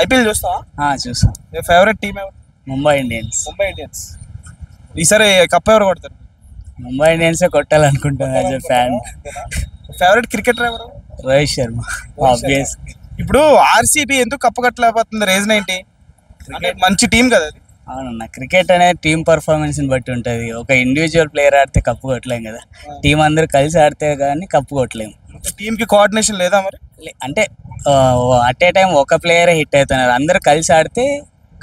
IPL చూస్తావా? చూసాం. Favourite team ఎవరు? ముంబై ఇండియన్స్. ముంబై ఇండియన్స్. ఈసారి కప్ ఎవరు కొడతారు? ముంబై ఇండియన్స్ కొట్టాలనుకుంటున్నాను as a fan. Favourite cricketer ఎవరు? రోహిత్ శర్మ ఆబ్వియస్. ఇప్పుడు ఆర్సీబీ ఎందుకు కప్పు కట్టలేకపోతుంది? రీజన్ ఏంటి? క్రికెట్ మంచి టీం కదా అది. అవునన్న, క్రికెట్ అనేది టీం పర్ఫార్మెన్స్ ని బట్టి ఉంటుంది. ఒక ఇండివిజువల్ ప్లేయర్ ఆడితే కప్పు కొట్టలేం కదా, టీం అందరూ కలిసి ఆడితే కానీ కప్పు కొట్టలేము. టీం కి కోఆర్డినేషన్ లేదా మరి? అంటే అట్ ఏ టైం ఒక ప్లేయరే హిట్ అవుతున్నారు, అందరూ కలిసి ఆడితే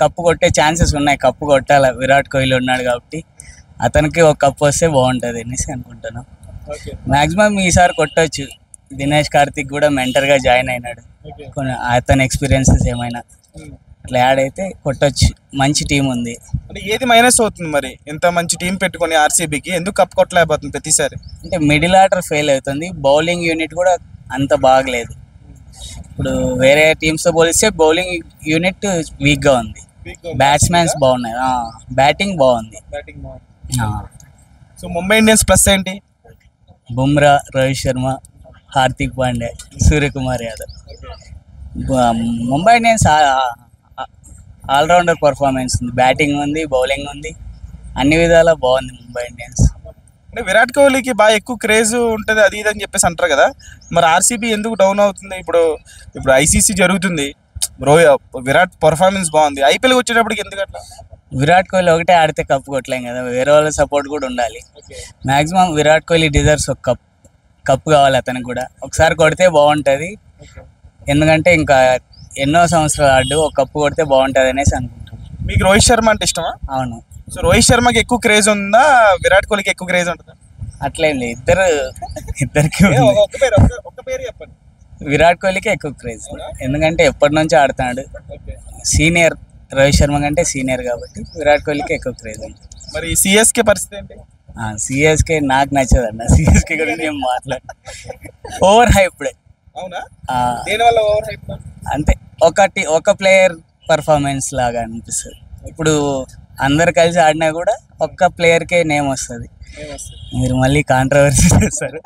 కప్పు కొట్టే ఛాన్సెస్ ఉన్నాయి. కప్పు కొట్టాలి, విరాట్ కోహ్లీ ఉన్నాడు కాబట్టి అతనికి ఒక కప్పు వస్తే బాగుంటుంది అనేసి అనుకుంటున్నాను. మాక్సిమం ఈసారి కొట్టొచ్చు. దినేష్ కార్తిక్ కూడా మెంటర్గా జాయిన్ అయినాడు, కొన్ని అతని ఎక్స్పీరియన్సెస్ ఏమైనా అట్లా యాడ్ అయితే కొట్టొచ్చు. మంచి టీం ఉంది. అంటే ఏది మైనస్ అవుతుంది మరి? ఇంత మంచి టీం పెట్టుకొని ఆర్సీబీకి ఎందుకు కప్ కొట్టలేకపోతుంది ప్రతిసారి? అంటే మిడిల్ ఆర్డర్ ఫెయిల్ అవుతుంది, బౌలింగ్ యూనిట్ కూడా అంత బాగలేదు. ఇప్పుడు వేరే టీమ్స్తో పోలిస్తే బౌలింగ్ యూనిట్ వీక్గా ఉంది. బ్యాట్స్మెన్స్ బాగున్నారు, బ్యాటింగ్ బాగుంది. సో ముంబై ఇండియన్స్ ప్లస్ ఏంటి? Bumrah, Rohit Sharma, Hardik Pandya, Suryakumar Yadav. Mumbai Indians all rounder performance ఉంది, బ్యాటింగ్ ఉంది, బౌలింగ్ ఉంది, అన్ని విధాలా బాగుంది ముంబై ఇండియన్స్. అంటే విరాట్ కోహ్లీకి బాగా ఎక్కువ క్రేజ్ ఉంటుంది అది ఇది అని చెప్పేసి అంటారు కదా, మరి ఆర్సీబీ ఎందుకు డౌన్ అవుతుంది? ఇప్పుడు ఐసీసీ జరుగుతుంది, విరాట్ పర్ఫార్మెన్స్ బాగుంది, ఐపీఎల్ వచ్చేటప్పటికి ఎందుకు అట్లా? విరాట్ కోహ్లీ ఒకటే ఆడితే కప్పు కొట్టలేం కదా, వేరే వాళ్ళ సపోర్ట్ కూడా ఉండాలి. మ్యాక్సిమం విరాట్ కోహ్లీ డిజర్వ్స్ ఒక కప్పు కావాలి అతనికి కూడా. ఒకసారి కొడితే బాగుంటుంది, ఎందుకంటే ఇంకా ఎన్నో సంవత్సరాలు ఆడు, ఒక కప్పు కొడితే బాగుంటుంది అనేసి అనుకుంటున్నాను. మీకు రోహిత్ శర్మ అంటే ఇష్టమా? అవును. సో రోహిత్ శర్మకి ఎక్కువ క్రేజ్ ఉందా, విరాట్ కోహ్లీకి ఎక్కువ క్రేజ్ ఉంటుందా? అట్లేం లేదు, ఇద్దరికి చెప్పండి. విరాట్ కోహ్లీకి ఎక్కువ క్రేజ్, ఎందుకంటే ఎప్పటి నుంచో ఆడుతున్నాడు, సీనియర్. రోహిత్ శర్మ కంటే సీనియర్ కాబట్టి విరాట్ కోహ్లీకి ఎక్కువ క్రేజ్ ఉంది. మరి సిఎస్కే పరిస్థితి ఏంటి? సిఎస్కే నాకు నచ్చదన్న, సిఎస్కే గురించి ఏం మాట్లాడు, ఓవర్ హైప్డ్. అవునా? దేనివల్ల ఓవర్ హైప్? అంతే, ఒక ప్లేయర్ పర్ఫార్మెన్స్ లాగా అనిపిస్తుంది. ఇప్పుడు అందరు కలిసి ఆడినా కూడా ఒక్క ప్లేయర్కే నేమ్ వస్తుంది. మీరు మళ్ళీ కాంట్రవర్సీ చేస్తారు.